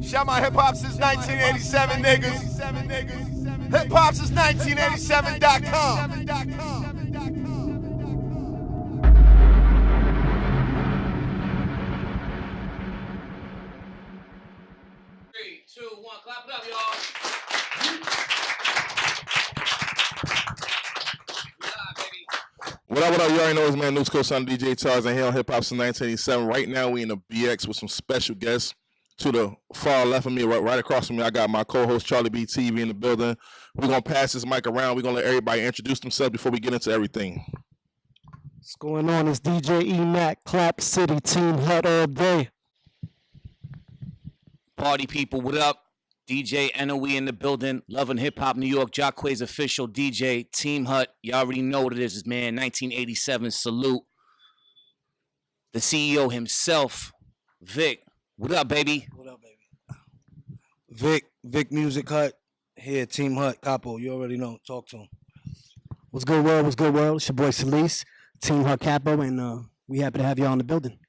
Shout my hip hop since 1987, niggas. Hip hop since 1987.com. Three, two, one, clap it up, y'all. What up, You already know it's man, News Coach on DJ Tarzan here on Hip Hop since 1987. Right now, we in the BX with some special guests. To the far left of me, right across from me, I got my co-host Charlie B TV in the building. We're going to pass this mic around. We're going to let everybody introduce themselves before we get into everything. What's going on? It's DJ Emac, Clap City, Team Hut all day. Party people, what up? DJ NOE in the building. Loving Hip Hop New York. Jacque's official DJ, Team Hut. You already know what it is, man. 1987 salute. The CEO himself, Vic. What up, baby? What up, baby? Vic Music Hut. Here, Team Hut, Capo. You already know. Talk to him. What's good, world? What's good, world? It's your boy Salese, Team Hut Capo, and we happy to have y'all in the building.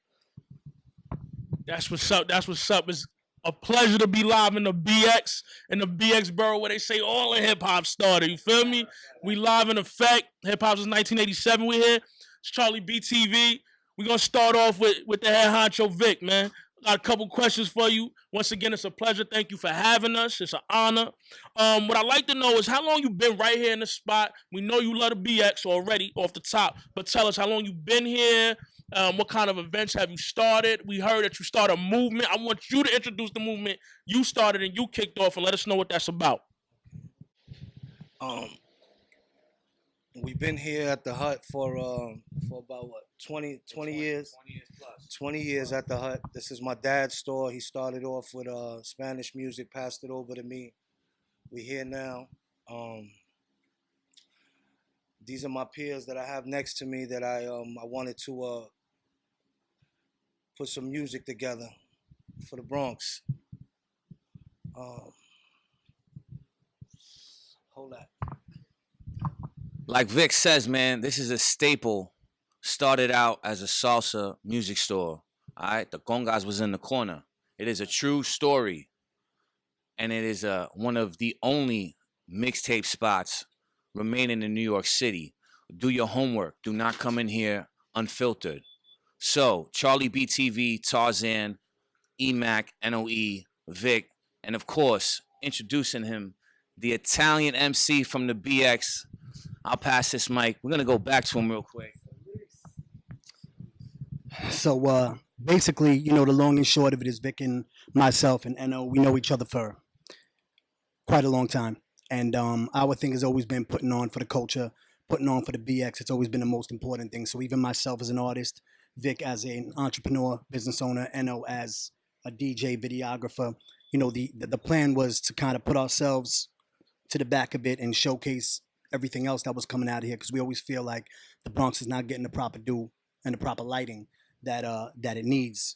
That's what's up. That's what's up. It's a pleasure to be live in the BX borough where they say all the hip hop started. You feel me? We live in effect. Hip hop is 1987. We here. It's Charlie BTV. We're gonna start off with the head honcho Vic, man. Got a couple questions for you. Once again, it's a pleasure. Thank you for having us. It's an honor. What I'd like to know is how long you been right here in the spot. We know you love the BX already off the top, but tell us how long you been here. What kind of events have you started? We heard that you started a movement. I want you to introduce the movement you started and you kicked off and let us know what that's about. We've been here at the Hut for about what 20 years. 20 years at the Hut. This is my dad's store. He started off with Spanish music, passed it over to me. We here now. These are my peers that I have next to me that I wanted to put some music together for the Bronx. Hold that. Like Vic says, man, this is a staple. Started out as a salsa music store. All right, the congas was in the corner. It is a true story, and it is one of the only mixtape spots remaining in New York City. Do your homework. Do not come in here unfiltered. So, Charlie BTV, Tarzan, Emac, NOE, Vic, and of course, introducing him, the Italian MC from the BX. I'll pass this mic. We're going to go back to him real quick. So basically, the long and short of it is Vic and myself and NO, we know each other for quite a long time. And our thing has always been putting on for the culture, putting on for the BX. It's always been the most important thing. So even myself as an artist, Vic as an entrepreneur, business owner, NO as a DJ, videographer, the plan was to kind of put ourselves to the back a bit and showcase everything else that was coming out of here, because we always feel like the Bronx is not getting the proper due and the proper lighting that it needs,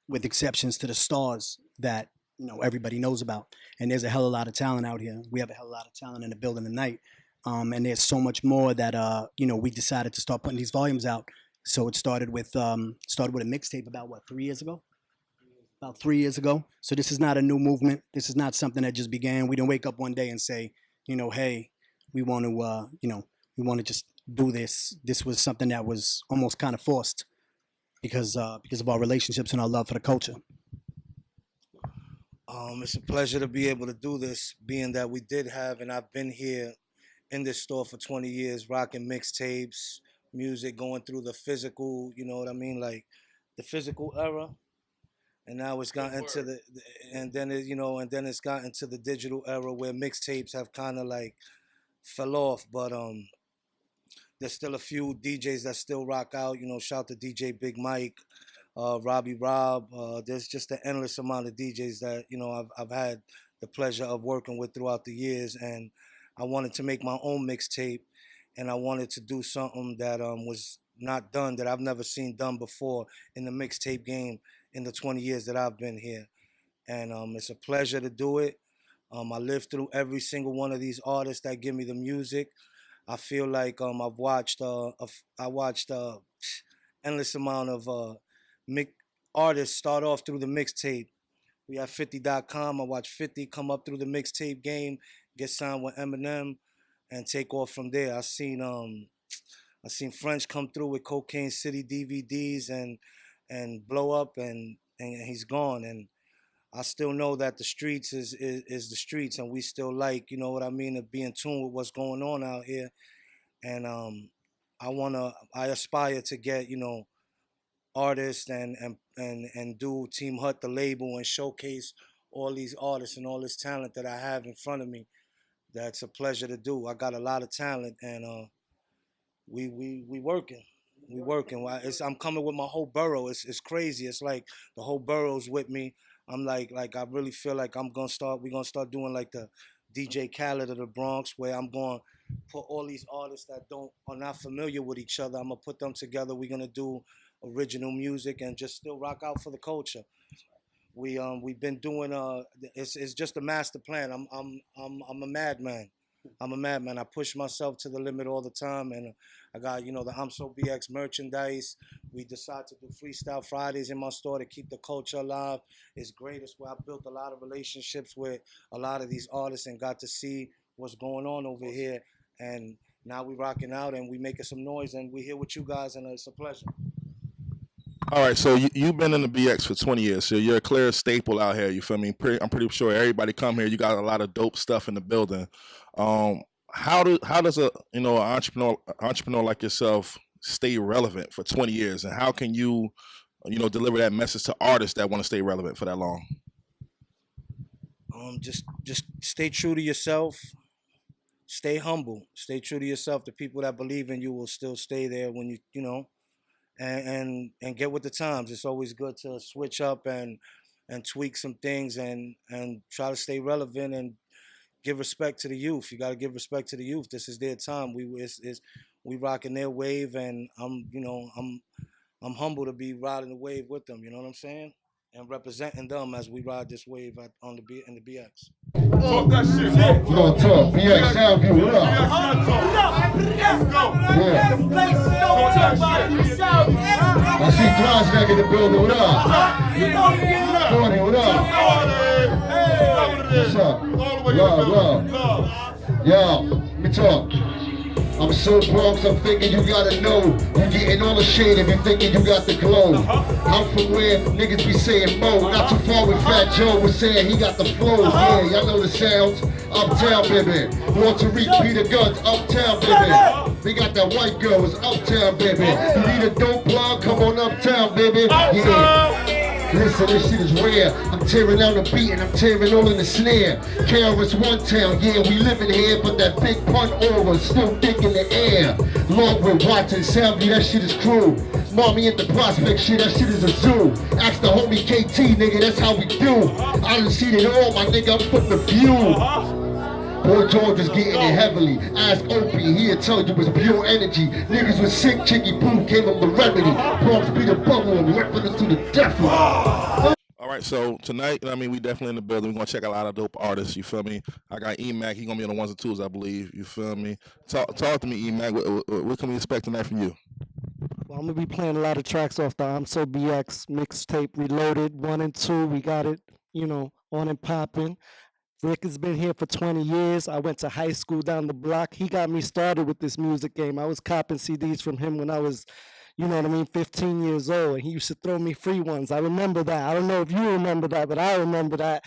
with exceptions to the stars that everybody knows about. And there's a hell of a lot of talent out here. We have a hell of a lot of talent in the building tonight, and there's so much more that we decided to start putting these volumes out. So it started with a mixtape about 3 years ago. About 3 years ago. So this is not a new movement. This is not something that just began. We didn't wake up one day and say, hey, we want to just do this. This was something that was almost kind of forced because of our relationships and our love for the culture. It's a pleasure to be able to do this, being that we did have, and I've been here in this store for 20 years, rocking mixtapes, music, going through the physical, like the physical era. And now it's gotten to and then it's gotten to the digital era where mixtapes have kind of like fell off, but there's still a few DJs that still rock out. Shout to DJ Big Mike, Robbie Rob. There's just an endless amount of DJs that I've had the pleasure of working with throughout the years, and I wanted to make my own mixtape, and I wanted to do something that was not done, that I've never seen done before in the mixtape game in the 20 years that I've been here, and it's a pleasure to do it. I lived through every single one of these artists that give me the music. I feel like I watched endless amount of artists start off through the mixtape, We at 50.com. I watch 50 come up through the mixtape game, get signed with Eminem, and take off from there. I seen French come through with Cocaine City DVDs and blow up, and he's gone. And I still know that the streets is the streets, and we still like, you know what I mean, to be in tune with what's going on out here. And I aspire to get, you know, artists and do Team Hut the label and showcase all these artists and all this talent that I have in front of me. That's a pleasure to do. I got a lot of talent, and we working. We working. I'm coming with my whole borough. It's crazy. It's like the whole borough's with me. I'm like I really feel like we're gonna start doing like the DJ Khaled of the Bronx, where I'm going to put all these artists that are not familiar with each other. I'm gonna put them together. We're gonna do original music and just still rock out for the culture. We've been doing it's just a master plan. I'm a madman. I'm a madman. I push myself to the limit all the time, and I got, you know, the I'm So BX merchandise. We decide to do Freestyle Fridays in my store to keep the culture alive. It's great. It's where I built a lot of relationships with a lot of these artists and got to see what's going on over here. And now we rocking out and we making some noise, and we here with you guys, and it's a pleasure. All right, so you've been in the BX for 20 years, so you're a clear staple out here. You feel me? I'm pretty sure everybody come here. You got a lot of dope stuff in the building. How does a an entrepreneur like yourself stay relevant for 20 years, and how can you deliver that message to artists that want to stay relevant for that long? Just stay true to yourself. Stay humble. Stay true to yourself. The people that believe in you will still stay there when you know. And get with the times. It's always good to switch up and tweak some things and try to stay relevant and give respect to the youth. You got to give respect to the youth. This is their time. We rocking their wave, and I'm humble to be riding the wave with them. You know what I'm saying? And representing them as we ride this wave in the BX. Talk that shit. You gonna talk BX sound view, what up? I see Tarzan in the building, what up? Corny, what up? What's up? Love. Yo, let me talk. I'm so Bronx, I'm thinking you gotta know. You getting all the shade if you thinking you got the glow. I'm from where niggas be saying Mo. Not too far with Fat Joe was saying he got the flows. Yeah, y'all know the sounds. Uptown, baby. Want to reach Peter Guns, Uptown, baby. They got that white girl, it's Uptown, baby. You need a dope plug, come on Uptown, baby. Yeah. Listen, this shit is rare. I'm tearing down the beat and I'm tearing all in the snare. KRS One Town, yeah, we living here, but that big pun over still thick in the air. Long with Watson, Soundview, that shit is cruel. Mommy at the Prospect shit, that shit is a zoo. Ask the homie KT, nigga, that's how we do. I done seen it all, my nigga, I'm from the view. Boy George is getting it heavily. Ask Opie, he'll tell you it's pure energy. Niggas with sick, Chicky Boo gave him the remedy. Bronx be the bubble and ripping it to the death. All right, so tonight, we definitely in the building. We're gonna check out a lot of dope artists. You feel me? I got Emac. He gonna be on the ones and twos, I believe. You feel me? Talk to me, Emac. What can we expect tonight from you? Well, I'm gonna be playing a lot of tracks off the I'm So BX mixtape Reloaded 1 and 2. We got it, on and popping. Rick has been here for 20 years. I went to high school down the block. He got me started with this music game. I was copping CDs from him when I was, 15 years old. And he used to throw me free ones. I remember that. I don't know if you remember that, but I remember that.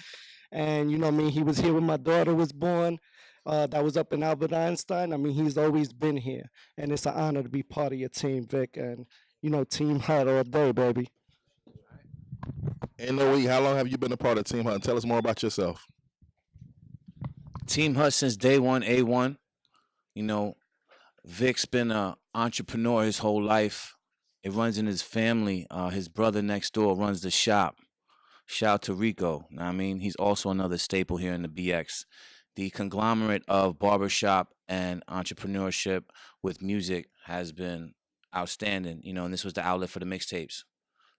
And he was here when my daughter was born. That was up in Albert Einstein. He's always been here. And it's an honor to be part of your team, Vic. And, Team Hut all day, baby. And Noe, how long have you been a part of Team Hut? Tell us more about yourself. Team Hut since day one, A1. Vic's been an entrepreneur his whole life. It runs in his family. His brother next door runs the shop. Shout out to Rico. He's also another staple here in the BX. The conglomerate of barbershop and entrepreneurship with music has been outstanding, and this was the outlet for the mixtapes.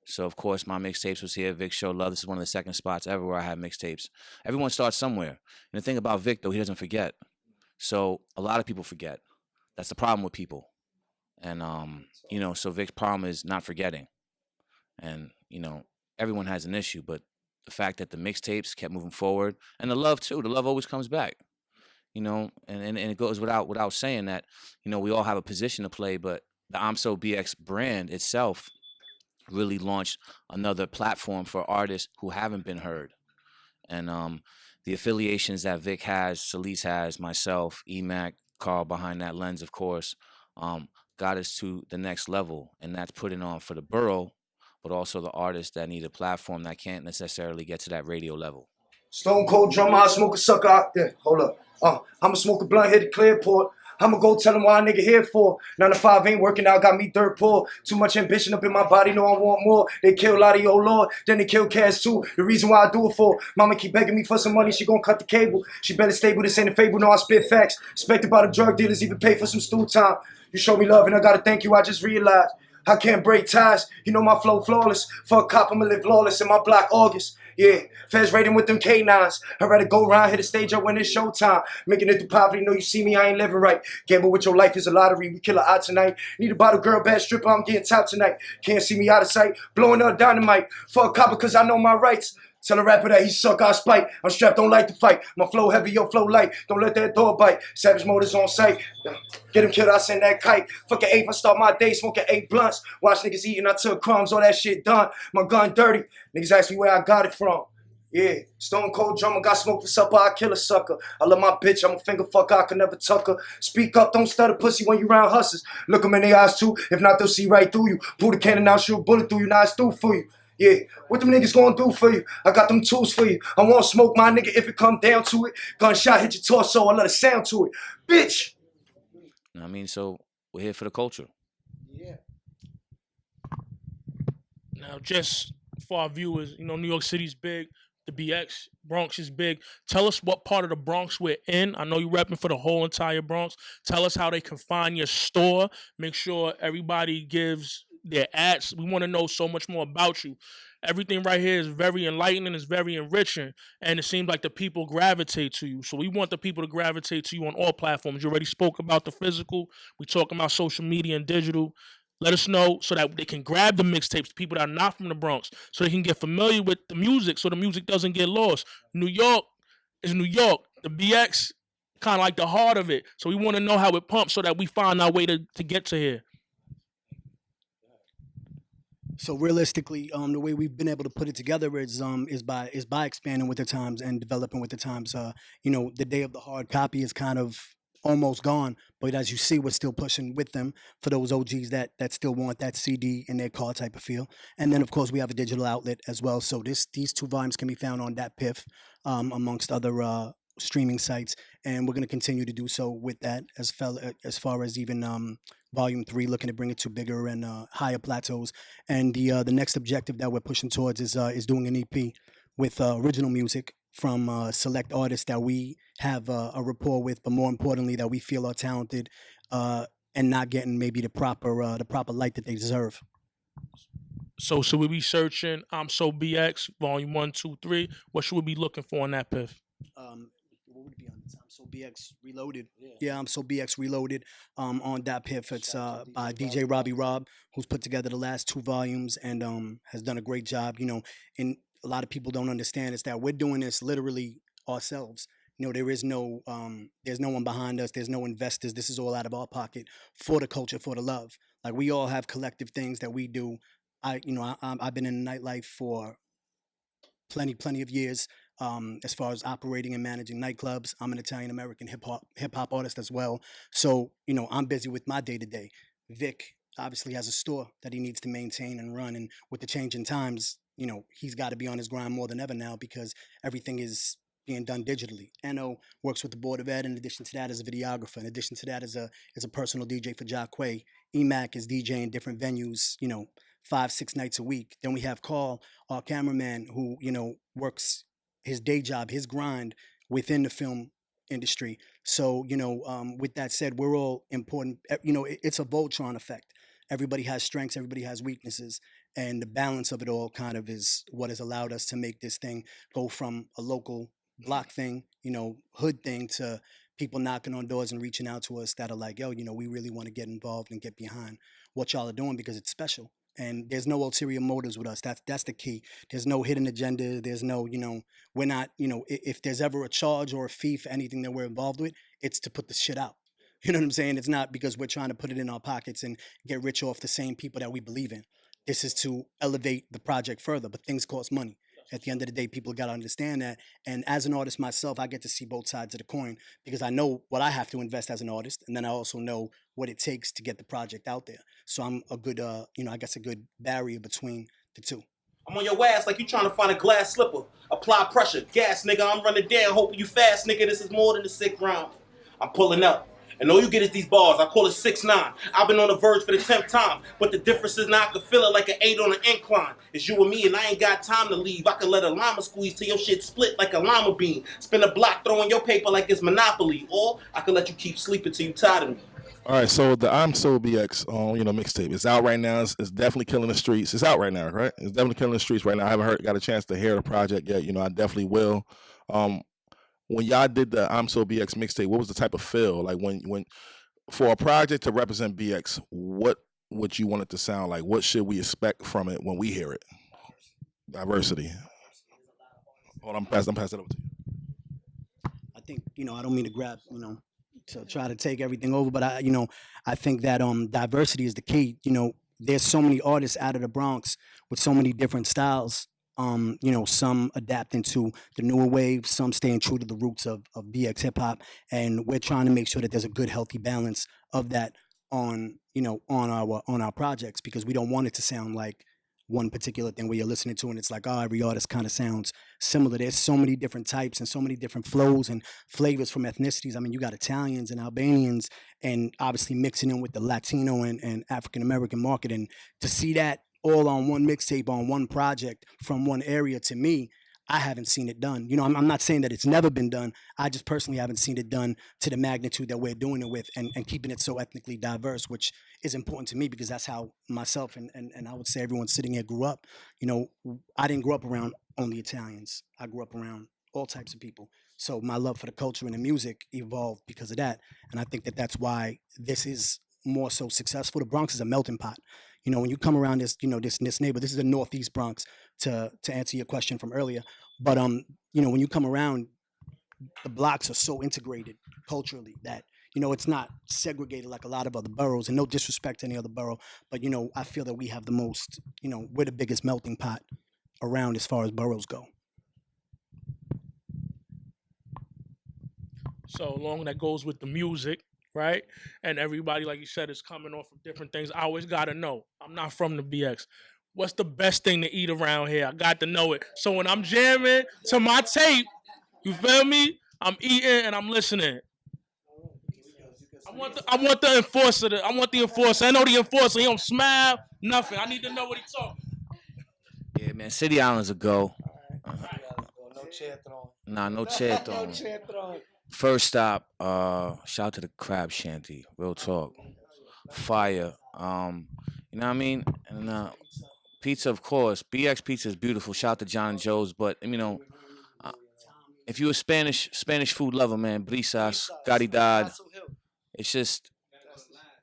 So, of course, my mixtapes was here. Vic Show Love. This is one of the second spots ever where I have mixtapes. Everyone starts somewhere. And the thing about Vic, though, he doesn't forget. So a lot of people forget. That's the problem with people. And, so Vic's problem is not forgetting. And, everyone has an issue, but the fact that the mixtapes kept moving forward, and the love too. The love always comes back, and it goes without saying that, we all have a position to play, but the I'm So BX brand itself really launched another platform for artists who haven't been heard. And the affiliations that Vic has, Salese has, myself, Emac, Karl behind that lens, of course, got us to the next level. And that's putting on for the borough, but also the artists that need a platform that can't necessarily get to that radio level. Stone cold drummer, I smoke a sucker out there. Hold up. I'ma smoke a blunt, hit the Clearport. I'ma go tell him why a nigga here for. 9 to 5 ain't working out, got me third pull. Too much ambition up in my body, know I want more. They kill Lottie, oh Lord, then they kill Cass too. The reason why I do it for. Mama keep begging me for some money, she gon' cut the cable. She better stable, this ain't a fable, no I spit facts. Expected by the drug dealers, even pay for some stool time. You show me love and I gotta thank you, I just realized. I can't break ties, you know my flow flawless. For a cop, I'ma live lawless in my block August. Yeah, feds raiding with them K9s. I'd rather go round, hit the stage up when it's showtime. Making it through poverty, know you see me, I ain't living right. Gamble with your life is a lottery, we kill a eye tonight. Need a bottle girl, bad stripper, I'm getting top tonight. Can't see me out of sight, blowing up dynamite. Fuck copper cause I know my rights. Tell a rapper that he suck, I spite. I'm strapped, don't like to fight. My flow heavy, your flow light. Don't let that door bite. Savage motors on sight. Get him killed, I send that kite. Fucking 8, I start my day smoking 8 blunts. Watch niggas eating, I took crumbs, all that shit done. My gun dirty. Niggas ask me where I got it from. Yeah, stone cold drummer, got smoke for supper, I kill a sucker. I love my bitch, I'm a finger fucker, I can never tuck her. Speak up, don't stutter pussy when you round hustlers. Look them in their eyes too, if not they'll see right through you. Pull the cannon out, shoot a bullet through you, now it's through for you. Yeah, what them niggas gonna do for you? I got them tools for you. I won't smoke my nigga if it come down to it. Gunshot hit your torso, I let a sound to it. Bitch! I mean, so we're here for the culture. Yeah. Now, just for our viewers, New York City's big. The BX, Bronx is big. Tell us what part of the Bronx we're in. I know you're repping for the whole entire Bronx. Tell us how they can find your store. Make sure everybody gives their ads. We want to know so much more about you. Everything right here is very enlightening, it's very enriching, and it seems like the people gravitate to you. So we want the people to gravitate to you on all platforms. You already spoke about the physical. We talking about social media and digital. Let us know so that they can grab the mixtapes, people that are not from the Bronx, so they can get familiar with the music so the music doesn't get lost. New York is New York. The BX, kind of like the heart of it. So we want to know how it pumps so that we find our way to get to here. So realistically, the way we've been able to put it together is by expanding with the times and developing with the times. The day of the hard copy is kind of almost gone, but as you see, we're still pushing with them for those OGs that still want that CD in their car type of feel. And then of course we have a digital outlet as well. So these 2 volumes can be found on that PIF, amongst other streaming sites, and we're going to continue to do so with that as far as even volume 3, looking to bring it to bigger and higher plateaus. And the next objective that we're pushing towards is doing an EP with original music from select artists that we have a rapport with, but more importantly that we feel are talented and not getting maybe the proper light that they deserve. So should we be searching I'm So BX volume 1, 2, 3? What should we be looking for on that PIF? What would it be on this? I'm So BX Reloaded. Yeah, I'm So BX Reloaded. On that PIF, it's by DJ Robbie Rob, who's put together the last 2 volumes and has done a great job. And a lot of people don't understand is that we're doing this literally ourselves. There's no one behind us. There's no investors. This is all out of our pocket for the culture, for the love. Like we all have collective things that we do. I've been in the nightlife for plenty of years. As far as operating and managing nightclubs, I'm an Italian American hip hop artist as well. So I'm busy with my day to day. Vic obviously has a store that he needs to maintain and run, and with the changing times, he's got to be on his grind more than ever now because everything is being done digitally. Eno works with the Board of Ed. In addition to that, as a videographer. In addition to that, as a personal DJ for Jacquay. Emac is DJing different venues, 5-6 nights a week. Then we have Karl, our cameraman, who works his day job, his grind within the film industry. So with that said, we're all important. It's a Voltron effect. Everybody has strengths, everybody has weaknesses, and the balance of it all kind of is what has allowed us to make this thing go from a local block thing, hood thing, to people knocking on doors and reaching out to us that are like, yo, we really want to get involved and get behind what y'all are doing because it's special. and there's no ulterior motives with us. That's the key. There's no hidden agenda. There's no, we're not, if there's ever a charge or a fee for anything that we're involved with, it's to put the shit out. You know what I'm saying? It's not because we're trying to put it in our pockets and get rich off the same people that we believe in. This is to elevate the project further, but things cost money. At the end of the day, people got to understand that. And as an artist myself, I get to see both sides of the coin because I know what I have to invest as an artist, and then I also know what it takes to get the project out there. So I'm a good, I guess a good barrier between the two. I'm on your ass like you trying to find a glass slipper. Apply pressure, gas, nigga. I'm running down, hoping you fast, nigga. This is more than the 6th round. I'm pulling up. And all you get is these bars. I call it 6'9". I've been on the verge for the 10th time. But the difference is now I can feel it like an 8 on an incline. It's you and me and I ain't got time to leave. I can let a llama squeeze till your shit split like a lima bean. Spin a block throwing your paper like it's Monopoly. Or I can let you keep sleeping till you tired of me. All right, so the I'm So BX, mixtape. It's out right now. It's definitely killing the streets. It's out right now, right? It's definitely killing the streets right now. I haven't got a chance to hear the project yet. I definitely will. When y'all did the I'm So BX mixtape, what was the type of feel? Like when for a project to represent BX, what would you want it to sound like? What should we expect from it when we hear it? Diversity. Hold on, I'm passing it over to you. I think, I don't mean to grab, to try to take everything over, but I think that diversity is the key. There's so many artists out of the Bronx with so many different styles. Some adapting to the newer wave, some staying true to the roots of BX hip hop, and we're trying to make sure that there's a good, healthy balance of that on our projects, because we don't want it to sound like one particular thing where you're listening to and it's like, every artist kind of sounds similar. There's so many different types and so many different flows and flavors from ethnicities. I mean, you got Italians and Albanians, and obviously mixing in with the Latino and African American market, and to see that all on one mixtape, on one project from one area, to me, I haven't seen it done. I'm not saying that it's never been done. I just personally haven't seen it done to the magnitude that we're doing it with, and keeping it so ethnically diverse, which is important to me because that's how myself and I would say everyone sitting here grew up. I didn't grow up around only Italians. I grew up around all types of people. So my love for the culture and the music evolved because of that. And I think that that's why this is more so successful. The Bronx is a melting pot. When you come around this, this neighborhood, this is the Northeast Bronx, to answer your question from earlier. But when you come around, the blocks are so integrated culturally that it's not segregated like a lot of other boroughs. And no disrespect to any other borough, but I feel that we have the most, we're the biggest melting pot around as far as boroughs go. So along that goes with the music, right? And everybody, like you said, is coming off of different things. I always got to know. I'm not from the BX. What's the best thing to eat around here? I got to know it. So when I'm jamming to my tape, you feel me? I'm eating and I'm listening. I want the enforcer. I want the enforcer. I know the enforcer. He don't smile, nothing. I need to know what he's talking. Yeah, man. City Island's a go. No chair throwing. Nah, no chair throwing. No chair throwing. First stop, shout out to the Crab Shanty. Real talk. Fire. You know what I mean? And pizza, of course. BX pizza is beautiful. Shout out to John Joe's. But if you're a Spanish food lover, man, brisas, caridad. It's just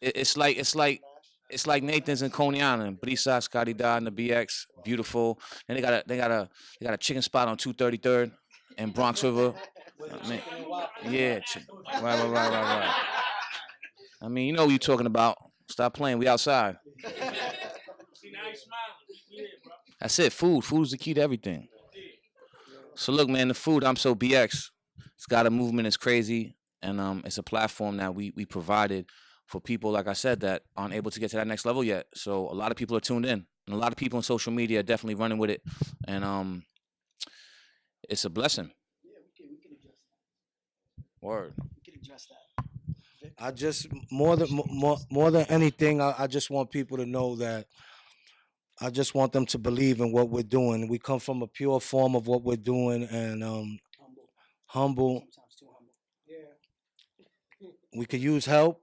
it's like Nathan's and Coney Island. Brisas, caridad, and the BX, beautiful. And they got a chicken spot on 233rd and Bronx River. Yeah, right. I mean, you know what you're talking about. Stop playing. We outside. That's it. Food's the key to everything. So look, man, the food, I'm So BX. It's got a movement. It's crazy, and it's a platform that we provided for people, like I said, that aren't able to get to that next level yet. So a lot of people are tuned in, and a lot of people on social media are definitely running with it, and it's a blessing. Word. We can address that. I just more than anything, I just want people to know that I just want them to believe in what we're doing. We come from a pure form of what we're doing, and humble. We could use help,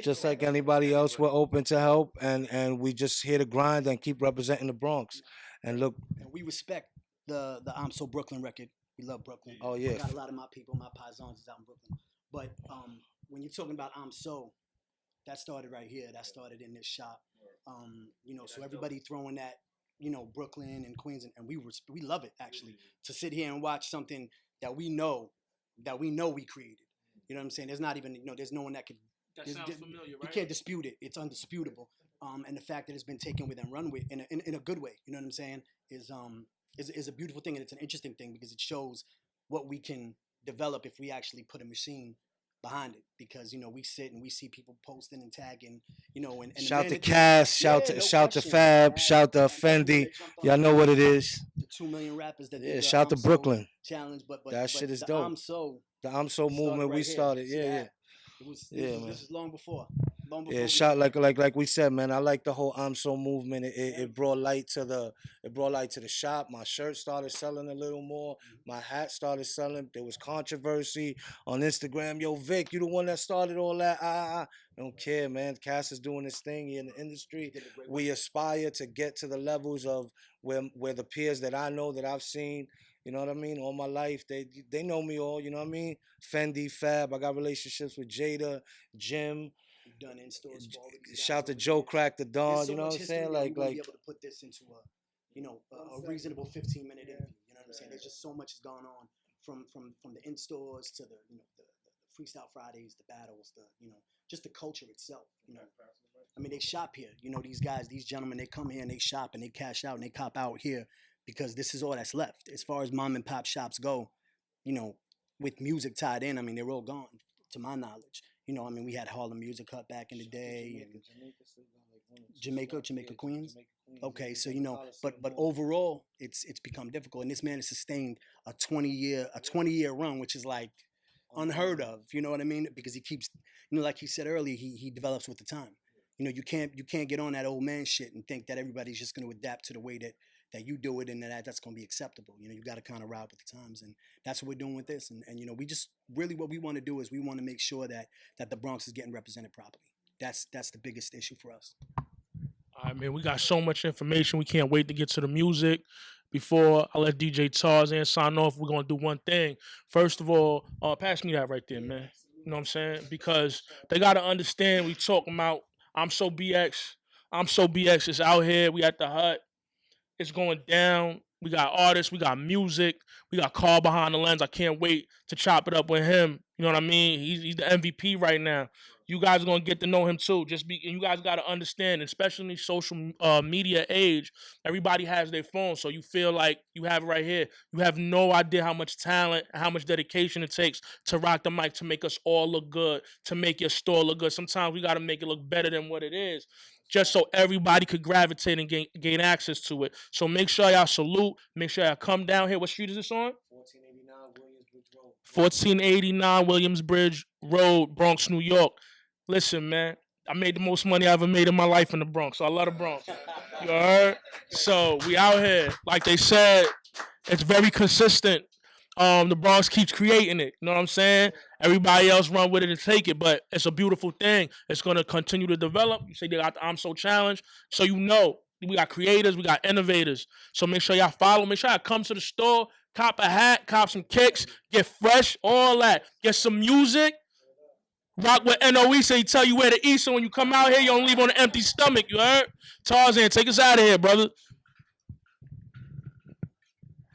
just like anybody else. We're open to help, and we just here to grind and keep representing the Bronx. And look, and we respect the I'm So Brooklyn record. We love Brooklyn. Oh yeah, I got a lot of my people, my paisans is out in Brooklyn. But when you're talking about I'm So, that started right here. That started in this shop. You know, so everybody throwing that, you know, Brooklyn and Queens, and we love it actually to sit here and watch something that we know we created. You know what I'm saying? There's not even, you know, there's no one that could. That sounds familiar, right? You can't dispute it. It's undisputable. And the fact that it's been taken with and run with in a good way, you know what I'm saying, is a beautiful thing, and it's an interesting thing because it shows what we can develop if we actually put a machine behind it. Because, you know, we sit and we see people posting and tagging, you know, and shout to Cass, shout to Fab, shout to Fendi. Y'all know what it is. The 2 million rappers that yeah, shout to Brooklyn. Challenge, but that shit is dope. The I'm So started movement right we here. started, See yeah, that? yeah. This is long before. Yeah, shout like we said, man. I like the whole I'm So movement. It brought light to the shop. My shirt started selling a little more. My hat started selling. There was controversy on Instagram. Yo, Vic, you the one that started all that? Don't care, man. Cass is doing this thing in the industry. We aspire to get to the levels of where the peers that I know, that I've seen, you know what I mean, all my life, they know me all, you know what I mean? Fendi, Fab, I got relationships with Jada, Jim. Done in stores. Shout to Joe Crack the Don, you know what I'm saying? Like be able to put this into a reasonable 15-minute interview. You know what I'm saying? There's just so much has gone on from the in stores to the Freestyle Fridays, the battles, just the culture itself. You know, I mean, they shop here. You know, these guys, these gentlemen, they come here and they shop and they cash out and they cop out here because this is all that's left. As far as mom and pop shops go, you know, with music tied in, I mean, they're all gone to my knowledge. You know, I mean, we had Harlem Music Hut back in the day, and Jamaica, Queens. Okay, so you know, but overall, it's become difficult, and this man has sustained a 20-year run, which is like unheard of. You know what I mean? Because he keeps, you know, like he said earlier, he develops with the time. You know, you can't get on that old man shit and think that everybody's just going to adapt to the way that you do it and that's going to be acceptable. You know, you got to kind of ride with the times, and that's what we're doing with this. And you know, we just really what we want to do is we want to make sure that the Bronx is getting represented properly. That's the biggest issue for us. All right, man, we got so much information. We can't wait to get to the music. Before I let DJ Tarzan sign off, we're going to do one thing. First of all, pass me that right there, man. You know what I'm saying? Because they got to understand we talking about I'm So BX. I'm So BX is out here. We at the hut. It's going down. We got artists. We got music. We got Karl behind the lens. I can't wait to chop it up with him. You know what I mean? He's the MVP right now. You guys are going to get to know him too. And you guys got to understand, especially in the social media age, everybody has their phone. So you feel like you have it right here. You have no idea how much talent, how much dedication it takes to rock the mic, to make us all look good, to make your store look good. Sometimes we got to make it look better than what it is, just so everybody could gravitate and gain access to it. So make sure y'all salute. Make sure y'all come down here. What street is this on? 1489 Williamsbridge Road, Bronx, New York. Listen, man, I made the most money I ever made in my life in the Bronx, so I love the Bronx. You heard? So we out here. Like they said, it's very consistent. The Bronx keeps creating it. You know what I'm saying? Everybody else run with it and take it, but it's a beautiful thing. It's going to continue to develop. You say they got the I'm So Challenge. So you know, we got creators, we got innovators. So make sure y'all follow. Make sure y'all come to the store, cop a hat, cop some kicks, get fresh, all that. Get some music. Rock with NOE, so he tell you where to eat, so when you come out here, you don't leave on an empty stomach, you heard? Tarzan, take us out of here, brother.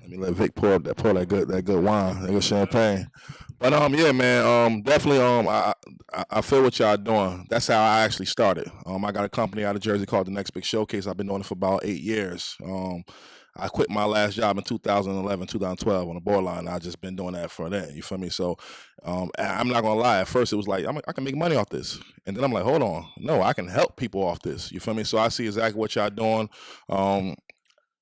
Let me let Vic pour that good wine, that good champagne. But yeah, man, definitely I feel what y'all doing. That's how I actually started. I got a company out of Jersey called The Next Big Showcase. I've been doing it for about 8 years. I quit my last job in 2011, 2012 on the borderline. I just been doing that for that. You feel me? So I'm not gonna lie. At first, it was like I can make money off this, and then I'm like, hold on, no, I can help people off this. You feel me? So I see exactly what y'all doing.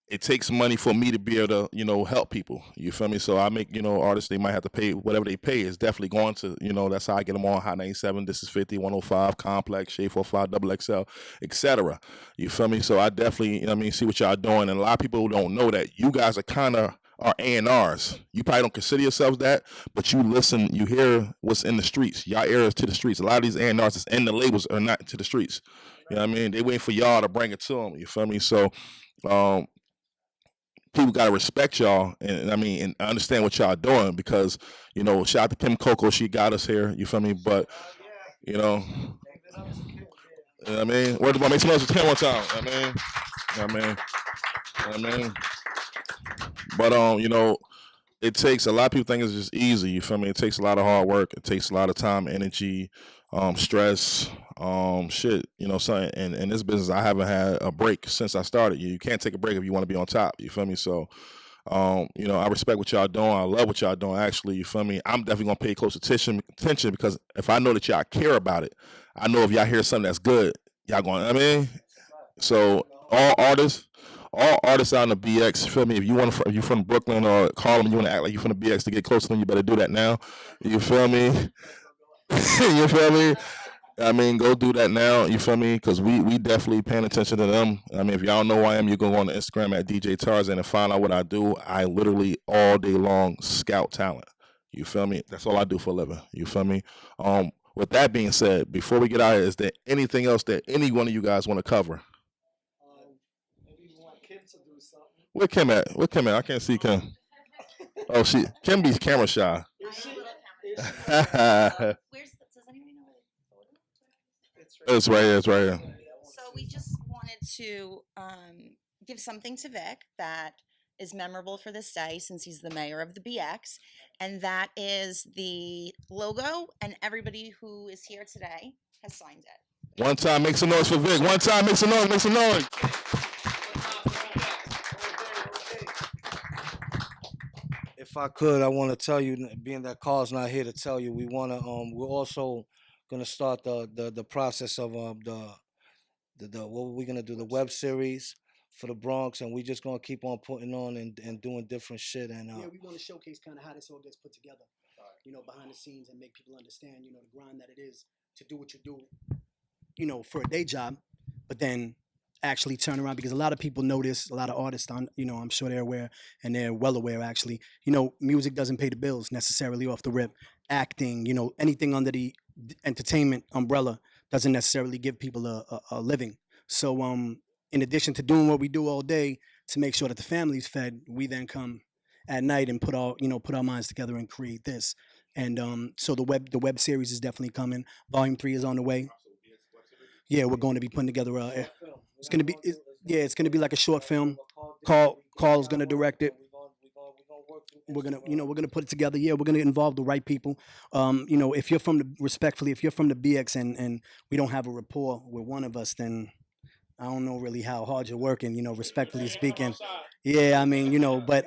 It takes money for me to be able to, help people. You feel me? So I make, artists, they might have to pay whatever they pay is definitely going to, that's how I get them on Hot 97, This Is 50, 105, Complex, Shade 45, Double XL, etc. You feel me? So I definitely, see what y'all doing. And a lot of people don't know that you guys are kind of are A&Rs. You probably don't consider yourselves that, but you listen, you hear what's in the streets. Y'all ear is to the streets. A lot of these A&Rs that's in the labels are not to the streets. You know what I mean? They waiting for y'all to bring it to them. You feel me? So, people got to respect y'all and understand what y'all doing because, shout out to Kim Coco. She got us here. You feel me? But, You know what I mean? Word of make some noise for Ken one time. You know what I mean? You know what I mean? But you know, it takes a lot of people think it's just easy. You feel me? It takes a lot of hard work. It takes a lot of time, energy, stress, shit. You know, something. And in this business, I haven't had a break since I started. You can't take a break if you want to be on top. You feel me? So, you know, I respect what y'all doing. I love what y'all doing. Actually, you feel me? I'm definitely gonna pay close attention because if I know that y'all care about it, I know if y'all hear something that's good, y'all going. I mean, so all artists out in the BX, feel me? If you from Brooklyn or Harlem, you want to act like you from the BX to get closer to them, you better do that now. You feel me? You feel me? I mean, go do that now. You feel me? Because we definitely paying attention to them. I mean, if y'all know who I am, you can go on the Instagram at DJ Tarzan and find out what I do. I literally all day long scout talent. You feel me? That's all I do for a living. You feel me? With that being said, before we get out of here, is there anything else that any one of you guys want to cover? Maybe you want Kim to do something. Where Kim at? Where Kim at? I can't see Kim. Oh, Kim be camera shy. Is she? Does anybody know where the photo? It's right here. It's right here. So we just wanted to give something to Vic that is memorable for this day since he's the mayor of the BX, and that is the logo, and everybody who is here today has signed it. One time, make some noise for Vic. One time, make some noise. Make some noise. If I could, I want to tell you, being that Karl's not here to tell you, we're also gonna start the process of the what we're gonna do, the web series for the Bronx, and we just gonna keep on putting on and doing different shit. And yeah, we want to showcase kind of how this all gets put together, you know, behind the scenes, and make people understand, you know, the grind that it is to do what you do, you know, for a day job, but then actually turn around, because a lot of people know this, a lot of artists, you know, I'm sure they're aware, and they're well aware actually, you know, music doesn't pay the bills necessarily off the rip. Acting, you know, anything under the entertainment umbrella doesn't necessarily give people a living. So in addition to doing what we do all day to make sure that the family's fed, we then come at night and put our minds together and create this. And so the web series is definitely coming. Volume 3 is on the way. Yeah, we're going to be putting together it's going to be like a short film. Karl's going to direct it. We're gonna put it together. Yeah, we're gonna involve the right people. You know, if you're from the BX and we don't have a rapport with one of us, then I don't know really how hard you're working. You know, respectfully speaking. Yeah, I mean, you know, but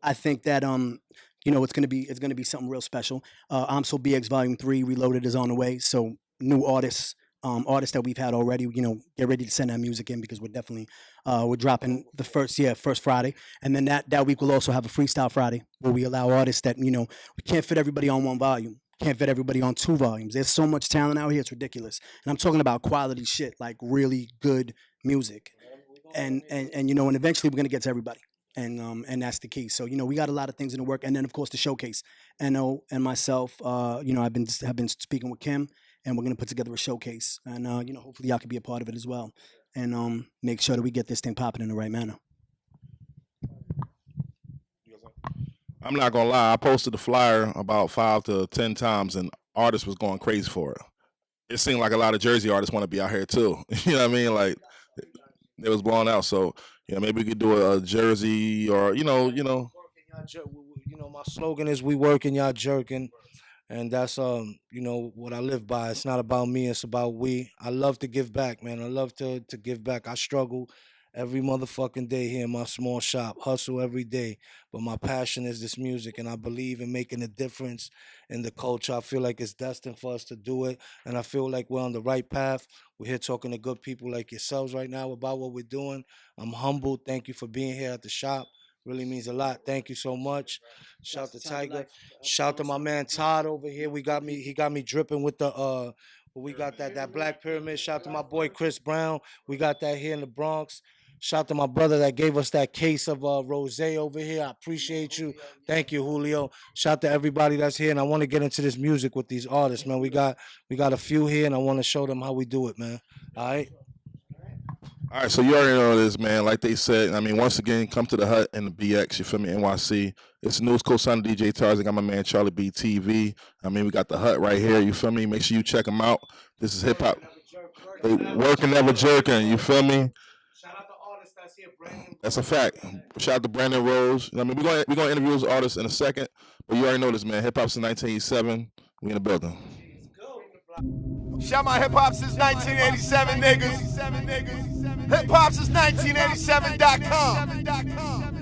I think that you know, it's gonna be something real special. I'm So BX Volume 3 Reloaded is on the way. So new artists that we've had already, you know, get ready to send that music in, because we're definitely we're dropping the first Friday, and then that week we'll also have a freestyle Friday where we allow artists that, you know, we can't fit everybody on one volume, can't fit everybody on 2 volumes. There's so much talent out here, it's ridiculous, and I'm talking about quality shit, like really good music, and you know, and eventually we're gonna get to everybody. And that's the key. So, you know, we got a lot of things in the work, and then of course the showcase. No and myself, you know, have been speaking with Kim, and we're gonna put together a showcase, and you know, hopefully y'all can be a part of it as well, and make sure that we get this thing popping in the right manner. I'm not gonna lie. I posted the flyer about 5 to 10 times, and artists was going crazy for it. It seemed like a lot of Jersey artists want to be out here too. You know what I mean? Like it was blown out. So yeah, maybe we could do a Jersey, or you know. You know, my slogan is "We working, y'all jerking." And that's you know, what I live by. It's not about me, it's about we. I love to give back, man. I love to give back. I struggle every motherfucking day here in my small shop, hustle every day. But my passion is this music, and I believe in making a difference in the culture. I feel like it's destined for us to do it, and I feel like we're on the right path. We're here talking to good people like yourselves right now about what we're doing. I'm humbled. Thank you for being here at the shop. Really means a lot. Thank you so much. Shout to Tiger. Shout to my man Todd over here. He got me dripping with the we got that Black Pyramid. Shout to my boy Chris Brown. We got that here in the Bronx. Shout to my brother that gave us that case of rosé over here. I appreciate you. Thank you, Julio. Shout to everybody that's here. And I want to get into this music with these artists, man. We got a few here, and I want to show them how we do it, man. All right. All right, so you already know this, man. Like they said, I mean, once again, come to the hut in the BX, you feel me, NYC. It's News Co-Sign DJ Tarzan. Got my man Charlie B TV. I mean, we got the hut right here, you feel me? Make sure you check them out. This is hip hop. Working, never jerking. You feel me? Shout out to artists that's here, Brandon. That's a fact. Shout out to Brandon Rose. I mean, we're gonna interview those artists in a second, but you already know this, man. Hip hop since 1987. We in the building. Shout my hip hop since 1987, niggas. Hip hop since 1987.com.